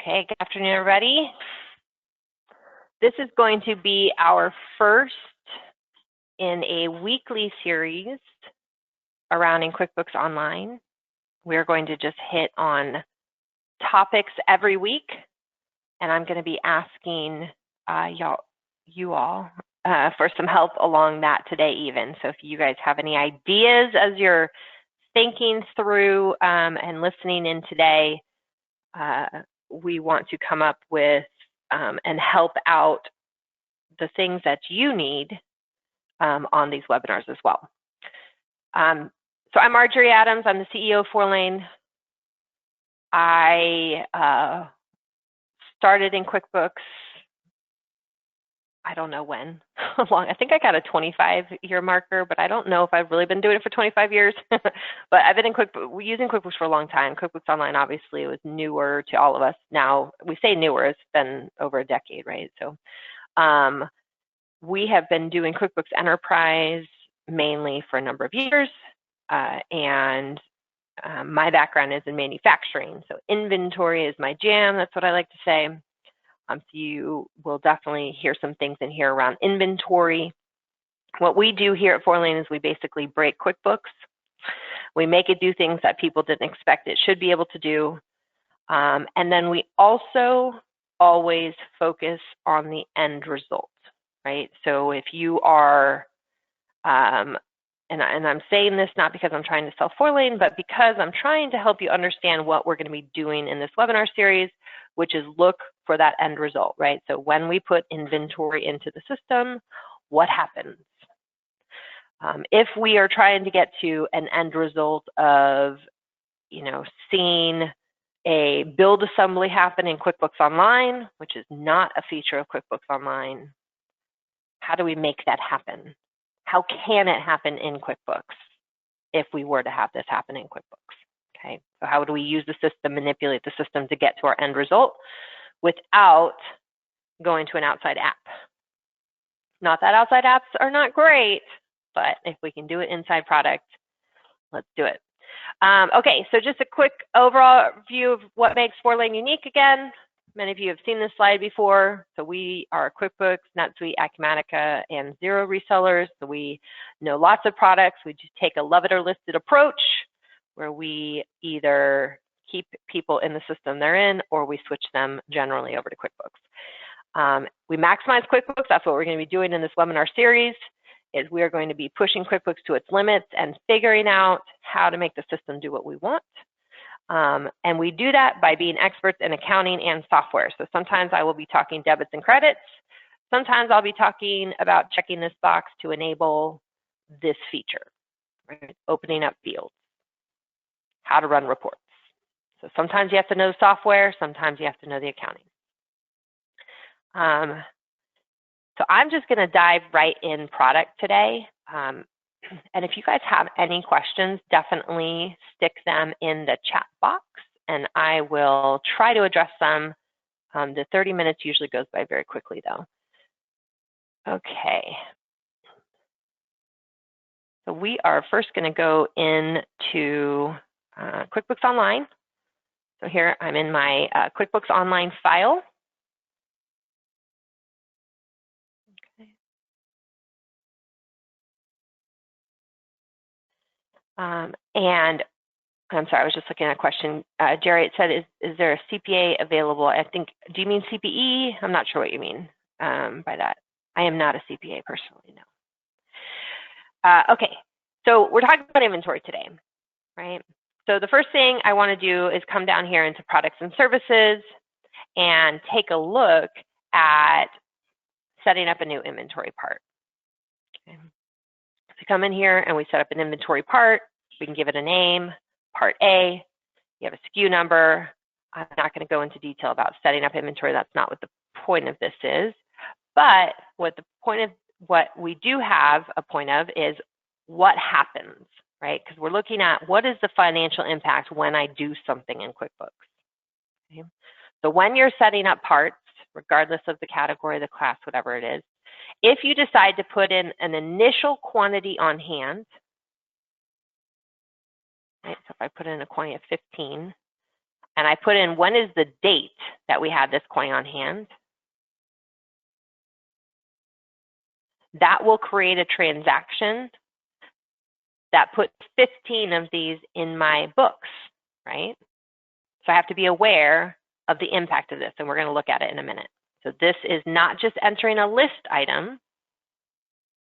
Okay, good afternoon, everybody. This is going to be our first in a weekly series around in QuickBooks Online. We're going to just hit on topics every week, and I'm going to be asking you all for some help along that today even. So if you guys have any ideas as you're thinking through and listening in today, we want to come up with and help out the things that you need on these webinars as well. So I'm Marjorie Adams. I'm the CEO of Fourlane. I started in QuickBooks, I don't know when, long. I think I got a 25-year marker, but I don't know if I've really been doing it for 25 years. But I've been in using QuickBooks for a long time. QuickBooks Online obviously was newer to all of us. Now, we say newer, it's been over a decade, right? So we have been doing QuickBooks Enterprise mainly for a number of years. And my background is in manufacturing. So inventory is my jam, that's what I like to say. So you will definitely hear some things in here around inventory. What we do here at Fourlane is we basically break QuickBooks. We make it do things that people didn't expect it should be able to do. And then we also always focus on the end result, right? So if you are, and I'm saying this not because I'm trying to sell Fourlane, but because I'm trying to help you understand what we're going to be doing in this webinar series, which is look for that end result, right? So when we put inventory into the system, what happens? If we are trying to get to an end result of, seeing a build assembly happen in QuickBooks Online, which is not a feature of QuickBooks Online, how do we make that happen? How can it happen in QuickBooks if we were to have this happen in QuickBooks? Okay, so how do we use the system, manipulate the system to get to our end result without going to an outside app? Not that outside apps are not great, but if we can do it inside product, let's do it. Okay, so just a quick overall view of what makes Fourlane unique again. Many of you have seen this slide before. So we are QuickBooks, NetSuite, Acumatica, and Xero resellers. So we know lots of products. We just take a love it or list it approach where we either keep people in the system they're in or we switch them generally over to QuickBooks. We maximize QuickBooks. That's what we're going to be doing in this webinar series. Is we are going to be pushing QuickBooks to its limits and figuring out how to make the system do what we want. And we do that by being experts in accounting and software. So sometimes I will be talking debits and credits. Sometimes I'll be talking about checking this box to enable this feature, right? Opening up fields, how to run reports. So sometimes you have to know software, sometimes you have to know the accounting. So I'm just going to dive right in product today. And if you guys have any questions, definitely stick them in the chat box and I will try to address them. The 30 minutes usually goes by very quickly though. Okay. So we are first going to go into QuickBooks Online. So here I'm in my QuickBooks Online file. And I'm sorry, I was just looking at a question. Jerry, it said, is there a CPA available? I think, do you mean CPE? I'm not sure what you mean by that. I am not a CPA personally, no. Okay, so we're talking about inventory today, right? So the first thing I want to do is come down here into products and services and take a look at setting up a new inventory part. Okay. So come in here and we set up an inventory part. We can give it a name, Part A. You have a SKU number. I'm not going to go into detail about setting up inventory. That's not what the point of this is. But what the point of what we do have a point of is what happens, right? Because we're looking at what is the financial impact when I do something in QuickBooks. Okay? So when you're setting up parts, regardless of the category, the class, whatever it is, if you decide to put in an initial quantity on hand, right, so if I put in a quantity of 15, and I put in when is the date that we had this coin on hand, that will create a transaction that puts 15 of these in my books, right? So I have to be aware of the impact of this, and we're going to look at it in a minute. So this is not just entering a list item.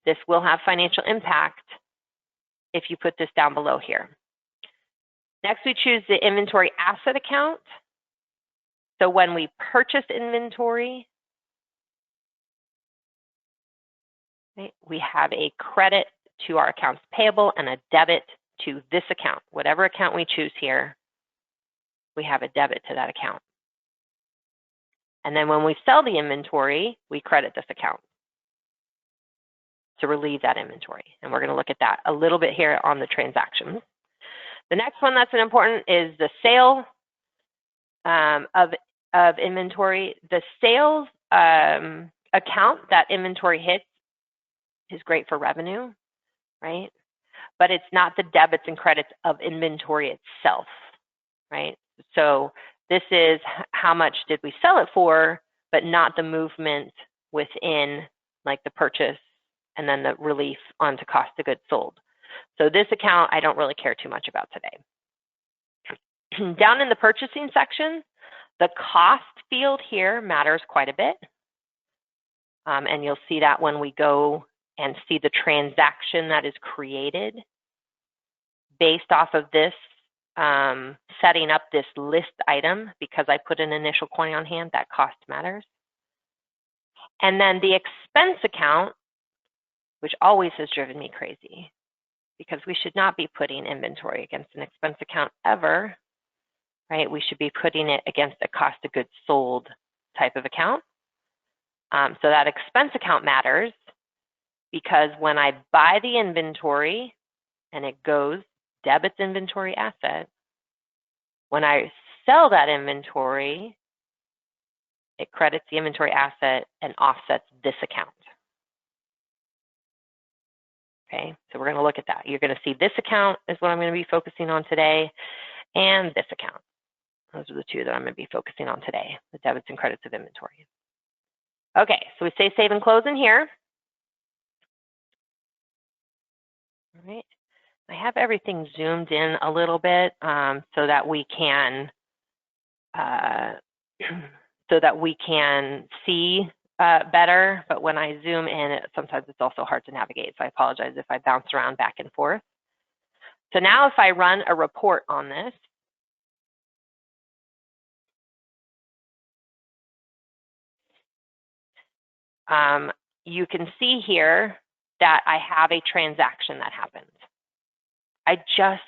This will have financial impact if you put this down below here. Next, we choose the inventory asset account. So when we purchase inventory, right, we have a credit to our accounts payable and a debit to this account. Whatever account we choose here, we have a debit to that account. And then when we sell the inventory, we credit this account to relieve that inventory. And we're going to look at that a little bit here on the transactions. The next one that's important is the sale of inventory. The sales account that inventory hits is great for revenue, right? But it's not the debits and credits of inventory itself, right? So this is how much did we sell it for, but not the movement within like the purchase and then the relief onto cost of goods sold. So this account I don't really care too much about today. Down in the purchasing section, the cost field here matters quite a bit. And you'll see that when we go and see the transaction that is created based off of this setting up this list item, because I put an initial coin on hand, that cost matters. And then the expense account, which always has driven me crazy, because we should not be putting inventory against an expense account ever, right? We should be putting it against a cost of goods sold type of account. So that expense account matters because when I buy the inventory and it goes debits inventory asset, when I sell that inventory, it credits the inventory asset and offsets this account. Okay, so we're going to look at that. You're going to see this account is what I'm going to be focusing on today, and this account. Those are the two that I'm going to be focusing on today, the debits and credits of inventory. Okay, so we say save and close in here. All right, I have everything zoomed in a little bit so that we can see better, but when I zoom in, sometimes it's also hard to navigate, so I apologize if I bounce around back and forth. So now if I run a report on this, you can see here that I have a transaction that happened. I just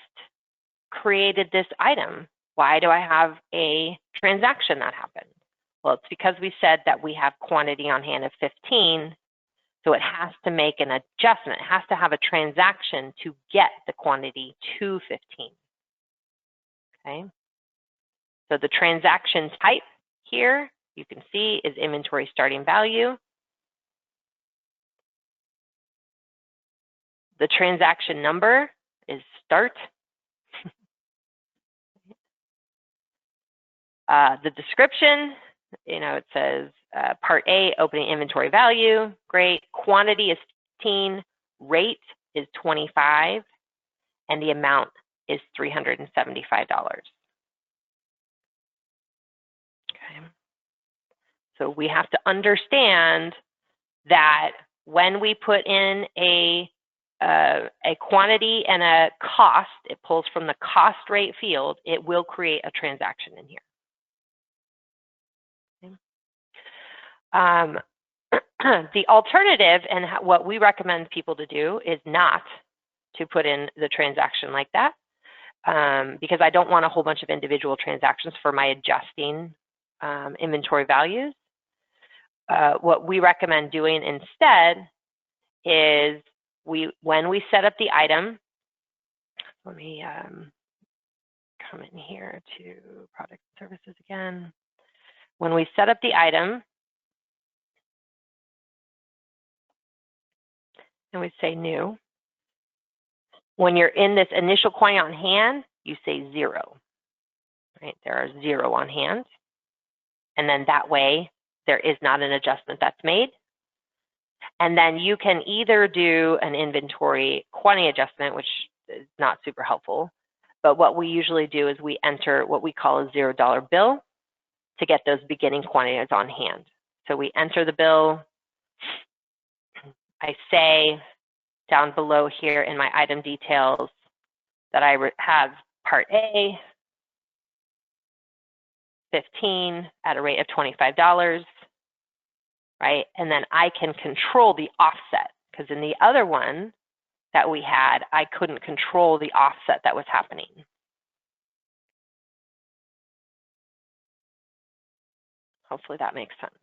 created this item. Why do I have a transaction that happened? Well, it's because we said that we have quantity on hand of 15, so it has to make an adjustment. It has to have a transaction to get the quantity to 15. Okay. So the transaction type here, you can see, is inventory starting value. The transaction number is start. The description, it says part A, opening inventory value, great. Quantity is 15, rate is 25, and the amount is $375. Okay. So we have to understand that when we put in a quantity and a cost, it pulls from the cost rate field, it will create a transaction in here. The alternative and what we recommend people to do is not to put in the transaction like that because I don't want a whole bunch of individual transactions for my adjusting inventory values. What we recommend doing instead is when we set up the item, let me come in here to product services again. When we set up the item, and we say new, when you're in this initial coin on hand, you say 0. right? There are 0 on hand. And then that way, there is not an adjustment that's made. And then you can either do an inventory quantity adjustment, which is not super helpful, but what we usually do is we enter what we call a $0 bill to get those beginning quantities on hand. So we enter the bill. I say down below here in my item details that I have part A, 15 at a rate of $25, right? And then I can control the offset, because in the other one that we had, I couldn't control the offset that was happening. Hopefully that makes sense.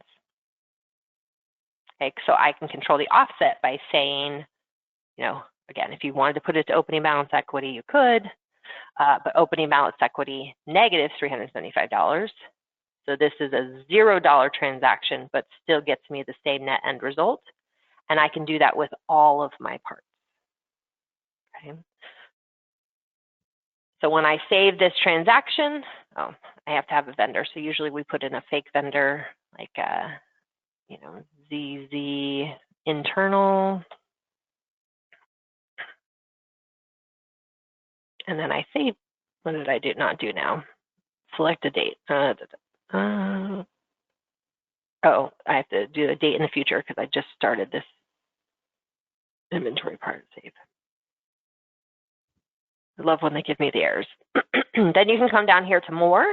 Okay, so I can control the offset by saying, you know, again, if you wanted to put it to opening balance equity, you could, but opening balance equity negative $375. So this is a $0 transaction, but still gets me the same net end result. And I can do that with all of my parts. Okay. So when I save this transaction, oh, I have to have a vendor. So usually we put in a fake vendor, like, you know, ZZ internal. And then I save, what did I do not do now? Select a date. Oh, I have to do a date in the future because I just started this inventory part save. I love when they give me the errors. Then you can come down here to more.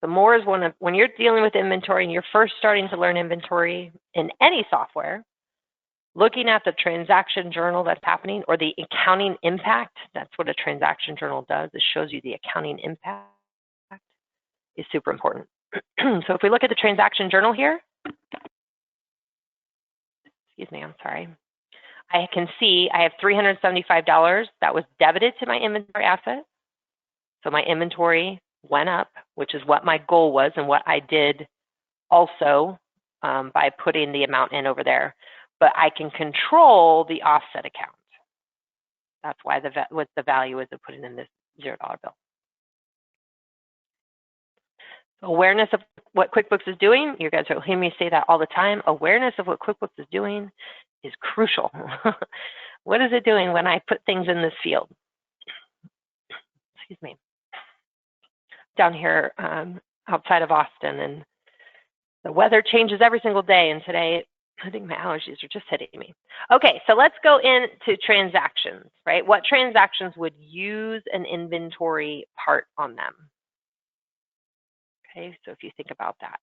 The more is when you're dealing with inventory and you're first starting to learn inventory in any software, looking at the transaction journal that's happening or the accounting impact, that's what a transaction journal does. It shows you the accounting impact is super important. So if we look at the transaction journal here, excuse me, I'm sorry. I can see I have $375 that was debited to my inventory asset. So my inventory went up, which is what my goal was and what I did also by putting the amount in over there. But I can control the offset account. That's why what the value is of putting in this $0 bill. Awareness of what QuickBooks is doing. You guys will hear me say that all the time. Awareness of what QuickBooks is doing is crucial. What is it doing when I put things in this field? Excuse me. Down here outside of Austin, and the weather changes every single day, and today I think my allergies are just hitting me. Okay, so let's go into transactions, right? What transactions would use an inventory part on them? Okay, so if you think about that.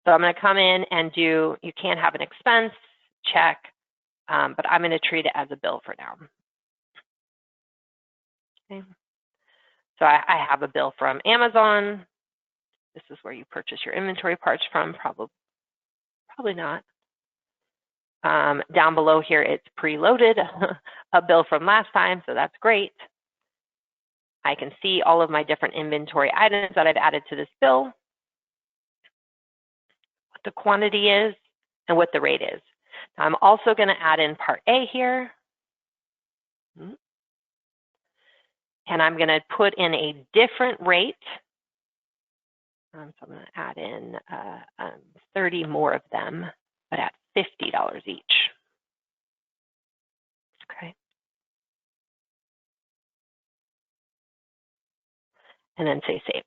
So I'm going to come in and do, you can't have an expense, check, but I'm going to treat it as a bill for now. Okay. So I have a bill from Amazon. This is where you purchase your inventory parts from, probably not. Down below here, it's preloaded, a bill from last time, so that's great. I can see all of my different inventory items that I've added to this bill, what the quantity is, and what the rate is. Now, I'm also going to add in part A here. And I'm going to put in a different rate. So I'm going to add in 30 more of them, but at $50 each. Okay. And then say save.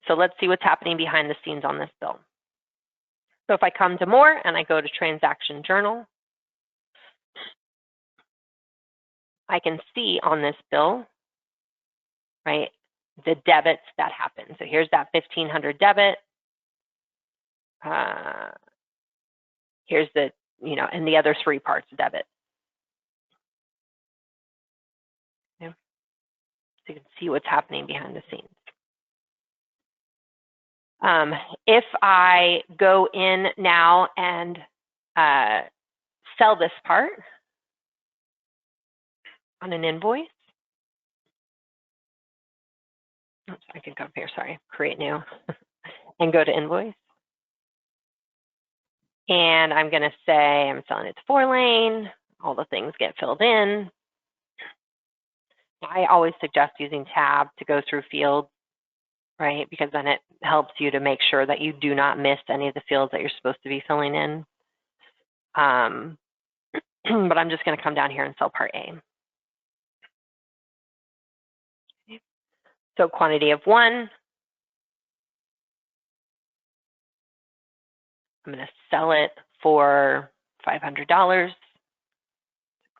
So let's see what's happening behind the scenes on this bill. So if I come to more and I go to transaction journal, I can see on this bill, right, the debits that happen. So here's that 1,500 debit. Here's the, you know, and the other 3 parts debit. Okay. So you can see what's happening behind the scenes. If I go in now and sell this part on an invoice, oops, I can come here, sorry, create new, and go to invoice. And I'm going to say I'm selling it to Fourlane. All the things get filled in. I always suggest using tab to go through fields, right? Because then it helps you to make sure that you do not miss any of the fields that you're supposed to be filling in. But I'm just going to come down here and sell part A. So quantity of 1. I'm going to sell it for $500.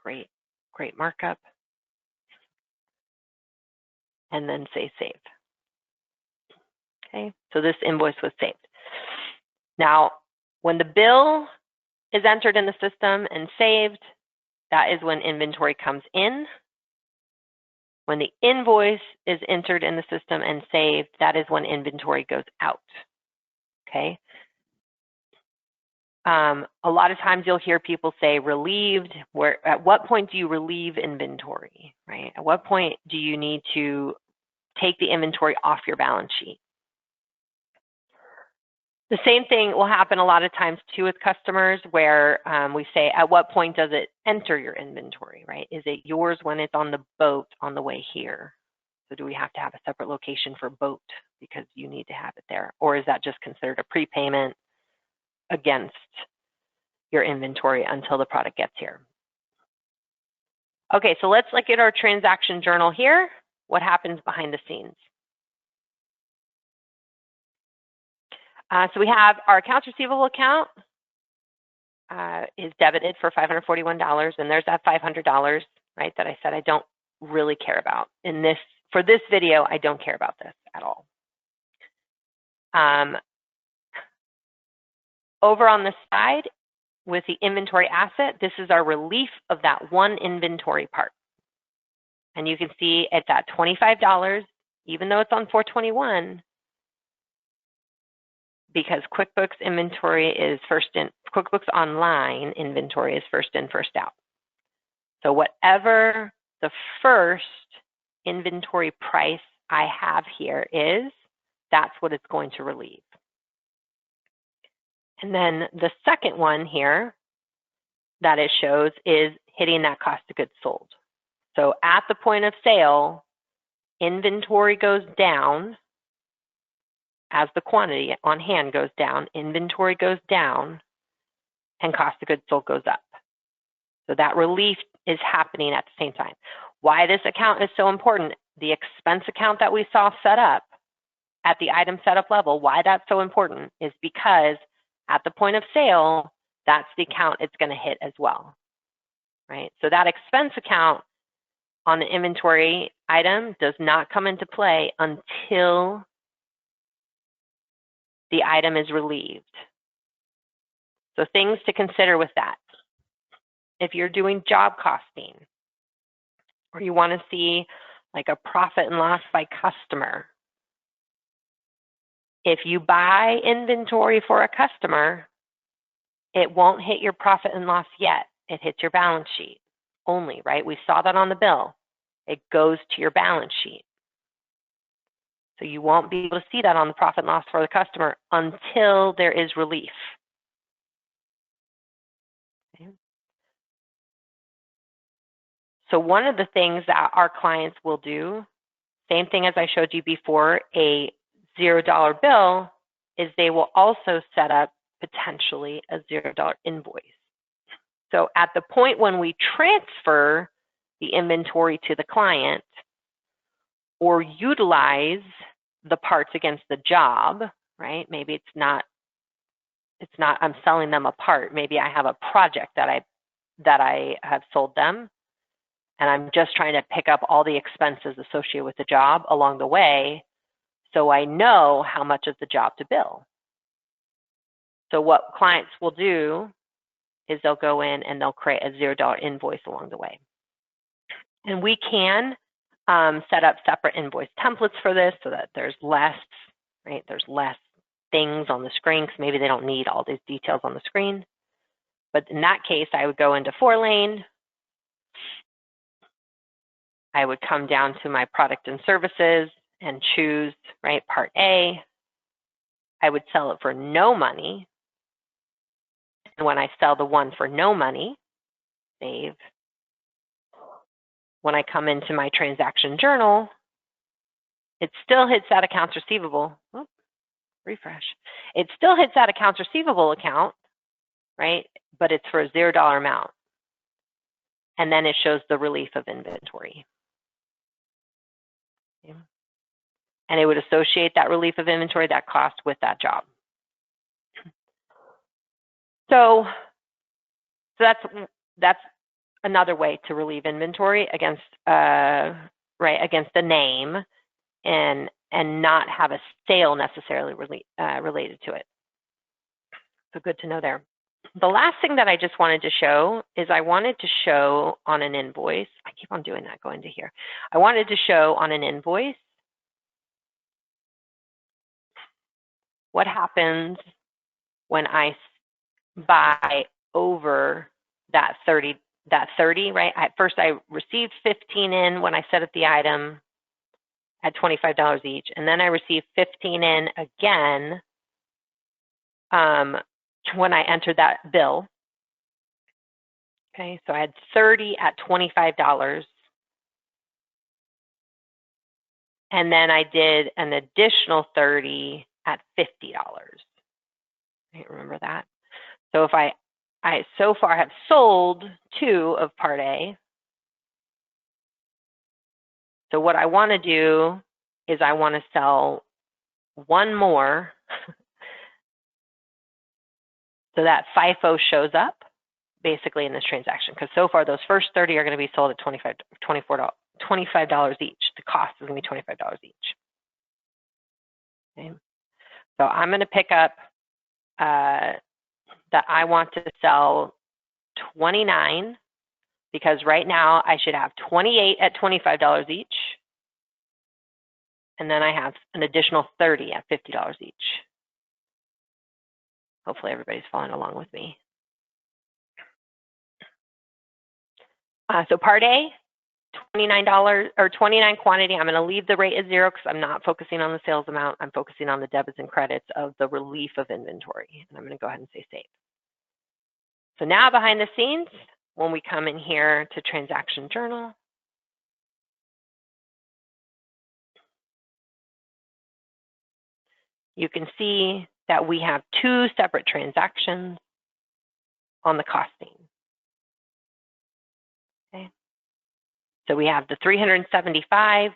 Great, great markup. And then say save. Okay, so this invoice was saved. Now, when the bill is entered in the system and saved, that is when inventory comes in. When the invoice is entered in the system and saved, that is when inventory goes out. Okay. A lot of times you'll hear people say relieved. At what point do you relieve inventory, right? At what point do you need to take the inventory off your balance sheet? The same thing will happen a lot of times too with customers where we say, at what point does it enter your inventory, right? Is it yours when it's on the boat on the way here? So do we have to have a separate location for boat because you need to have it there? Or is that just considered a prepayment against your inventory until the product gets here? Okay, so let's look at our transaction journal here. What happens behind the scenes? So we have our accounts receivable account is debited for $541, and there's that $500, right, that I said I don't really care about. For this video, I don't care about this at all. Over on the side with the inventory asset, this is our relief of that one inventory part. And you can see it's at $25, even though it's on 421, because QuickBooks inventory is first in, QuickBooks Online inventory is first in, first out. So whatever the first inventory price I have here is, that's what it's going to relieve. And then the second one here that it shows is hitting that cost of goods sold. So at the point of sale, inventory goes down as the quantity on hand goes down, inventory goes down, and cost of goods sold goes up. So that relief is happening at the same time. Why this account is so important, the expense account that we saw set up at the item setup level, why that's so important is because at the point of sale, that's the account it's going to hit as well, right? So that expense account on the inventory item does not come into play until the item is relieved. So things to consider with that. If you're doing job costing, or you want to see like a profit and loss by customer, if you buy inventory for a customer, it won't hit your profit and loss yet. It hits your balance sheet only, right? We saw that on the bill. It goes to your balance sheet. So you won't be able to see that on the profit and loss for the customer until there is relief. Okay. So one of the things that our clients will do, same thing as I showed you before, a $0 bill, is they will also set up potentially a $0 invoice. So at the point when we transfer the inventory to the client or utilize the parts against the job, right? Maybe it's not I'm selling them a part. Maybe I have a project that I have sold them, and I'm just trying to pick up all the expenses associated with the job along the way, so I know how much is the job to bill. So what clients will do is they'll go in and they'll create a $0 invoice along the way. And we can set up separate invoice templates for this so that there's less, right? There's less things on the screen because maybe they don't need all these details on the screen. But in that case, I would go into Fourlane. I would come down to my product and services and choose, right, part A. I would sell it for no money. And when I sell the one for no money, save. when I come into my transaction journal, it still hits that accounts receivable. Oops, refresh. It still hits that accounts receivable account, right? But it's for a $0 amount. And then it shows the relief of inventory. Okay. And it would associate that relief of inventory, that cost, with that job. So that's another way to relieve inventory against against the name, and not have a sale necessarily related to it. So good to know there. The last thing that I just wanted to show is I wanted to show on an invoice. I keep on doing that, going to here. I wanted to show on an invoice what happens when I buy over that 30, right? At first I received 15 in when I set up the item at $25 each, and then I received 15 in again when I entered that bill. Okay, so I had 30 at $25, and then I did an additional 30 at $50. I remember that. So if I so far have sold 2 of Part A. So what I want to do is I want to sell 1 more so that FIFO shows up basically in this transaction, because so far those first 30 are going to be sold at $25 each. The cost is going to be $25 each. Okay. So I'm going to pick up that I want to sell 29, because right now I should have 28 at $25 each, and then I have an additional 30 at $50 each. Hopefully everybody's following along with me. So Part A, $29 or 29 quantity. I'm going to leave the rate at 0 because I'm not focusing on the sales amount. I'm focusing on the debits and credits of the relief of inventory. And I'm going to go ahead and say save. So now behind the scenes, when we come in here to transaction journal, you can see that we have 2 separate transactions on the costing. Okay. So we have the 375.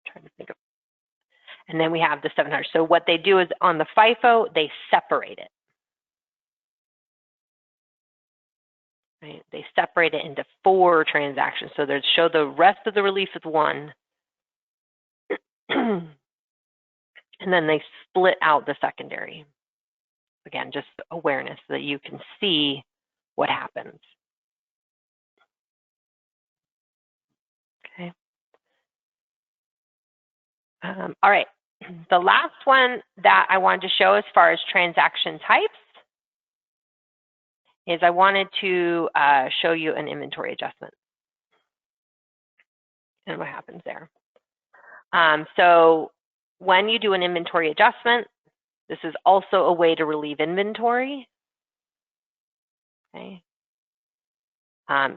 Trying to think of, and then we have the 700. So what they do is on the FIFO, they separate it. Right? They separate it into 4 transactions. So they show the rest of the relief as 1. And then they split out the secondary. Again, just awareness so that you can see what happens. Okay. All right. The last one that I wanted to show as far as transaction types is I wanted to show you an inventory adjustment and what happens there. So when you do an inventory adjustment, this is also a way to relieve inventory. Okay.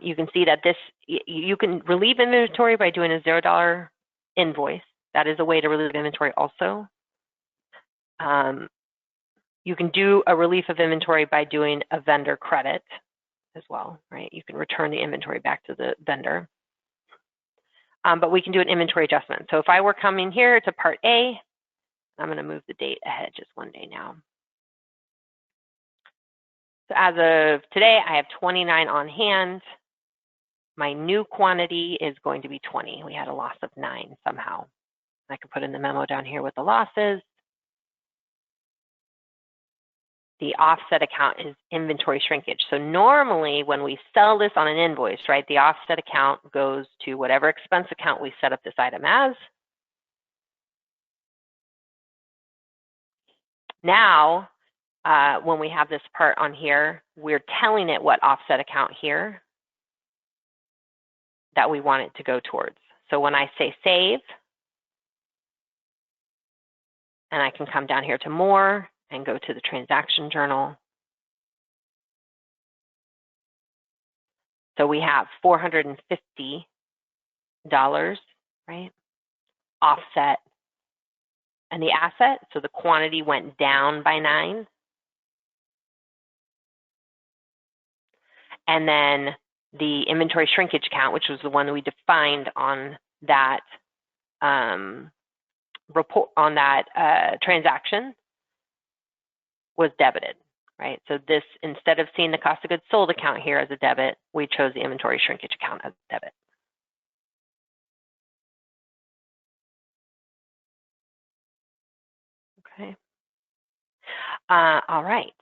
You can see that you can relieve inventory by doing a $0 invoice. That is a way to relieve inventory also. You can do a relief of inventory by doing a vendor credit as well, right? You can return the inventory back to the vendor. But we can do an inventory adjustment. So if I were coming here to Part A, I'm going to move the date ahead just 1 day now. So as of today, I have 29 on hand. My new quantity is going to be 20. We had a loss of 9 somehow. I can put in the memo down here with the losses. The offset account is inventory shrinkage. So normally when we sell this on an invoice, right, the offset account goes to whatever expense account we set up this item as. Now, when we have this part on here, we're telling it what offset account here that we want it to go towards. So when I say save, and I can come down here to more and go to the transaction journal. So we have $450, right? Offset. And the asset, so the quantity went down by 9. And then the inventory shrinkage count, which was the one that we defined on that report, on that transaction, was debited, right? So this, instead of seeing the cost of goods sold account here as a debit, we chose the inventory shrinkage account as a debit. Okay. All right.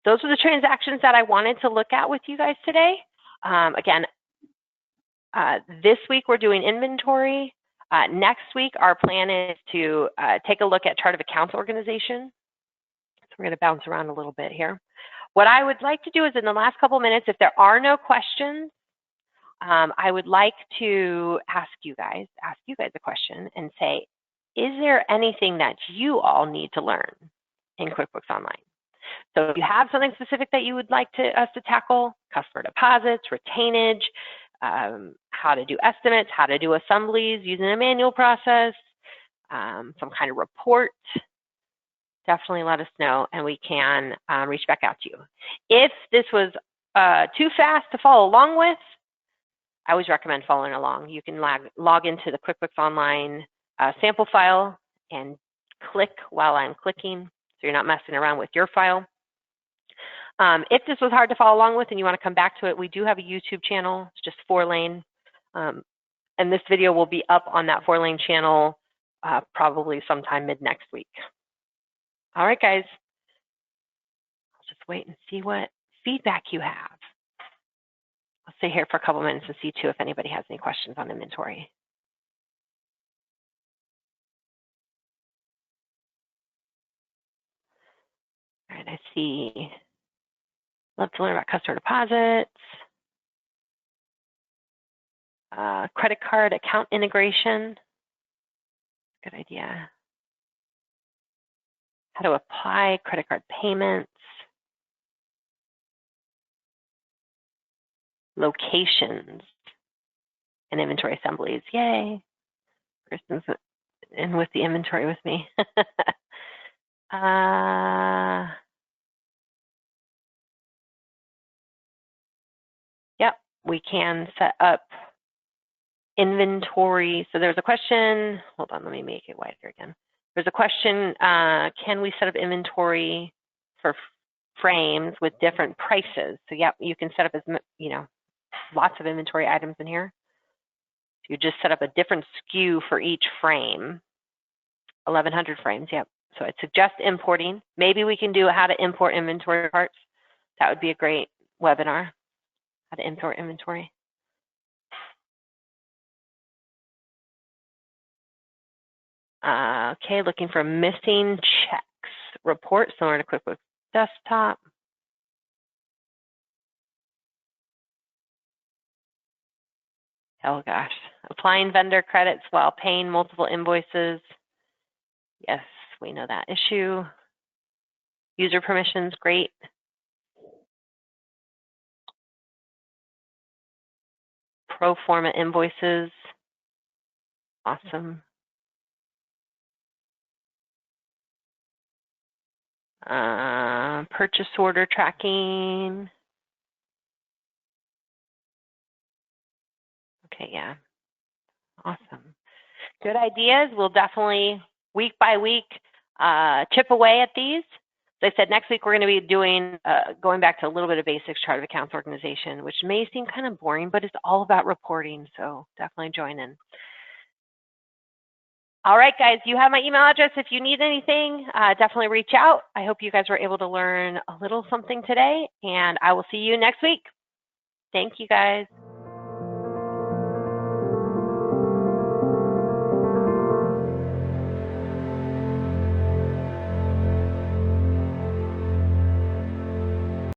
Those are the transactions that I wanted to look at with you guys today. Again, this week we're doing inventory. Next week, our plan is to take a look at chart of accounts organization. So we're going to bounce around a little bit here. What I would like to do is in the last couple minutes, if there are no questions, I would like to ask you guys a question and say, is there anything that you all need to learn in QuickBooks Online? So if you have something specific that you would like us to tackle, customer deposits, retainage, how to do estimates, how to do assemblies using a manual process, some kind of report, definitely let us know and we can reach back out to you. If this was too fast to follow along with, I always recommend following along. You can log into the QuickBooks Online sample file and click while I'm clicking, so you're not messing around with your file. If this was hard to follow along with and you want to come back to it, we do have a YouTube channel. It's just Fourlane. And this video will be up on that Fourlane channel probably sometime mid-next week. All right, guys. I'll just wait and see what feedback you have. I'll stay here for a couple minutes and see, too, if anybody has any questions on inventory. All right, I see. Love to learn about customer deposits. Credit card account integration. Good idea. How to apply credit card payments. Locations and inventory assemblies. Yay. Kristen's in with the inventory with me. Yep, we can set up inventory. So there's a question, hold on, let me make it wider again. There's a question, can we set up inventory for frames with different prices? So yep, you can set up, as lots of inventory items in here. So you just set up a different SKU for each frame, 1,100 frames, yep. So I'd suggest importing. Maybe we can do how to import inventory parts. That would be a great webinar, how to import inventory. Okay, looking for missing checks report, similar to QuickBooks Desktop. Oh gosh, applying vendor credits while paying multiple invoices. Yes, we know that issue. User permissions, great. Pro forma invoices, awesome. Purchase order tracking. Okay, yeah, awesome. Good ideas. We'll definitely, week by week, chip away at these. As I said, next week we're going to be doing, going back to a little bit of basics chart of accounts organization, which may seem kind of boring, but it's all about reporting, so definitely join in. All right, guys, you have my email address. If you need anything, definitely reach out. I hope you guys were able to learn a little something today, and I will see you next week. Thank you, guys.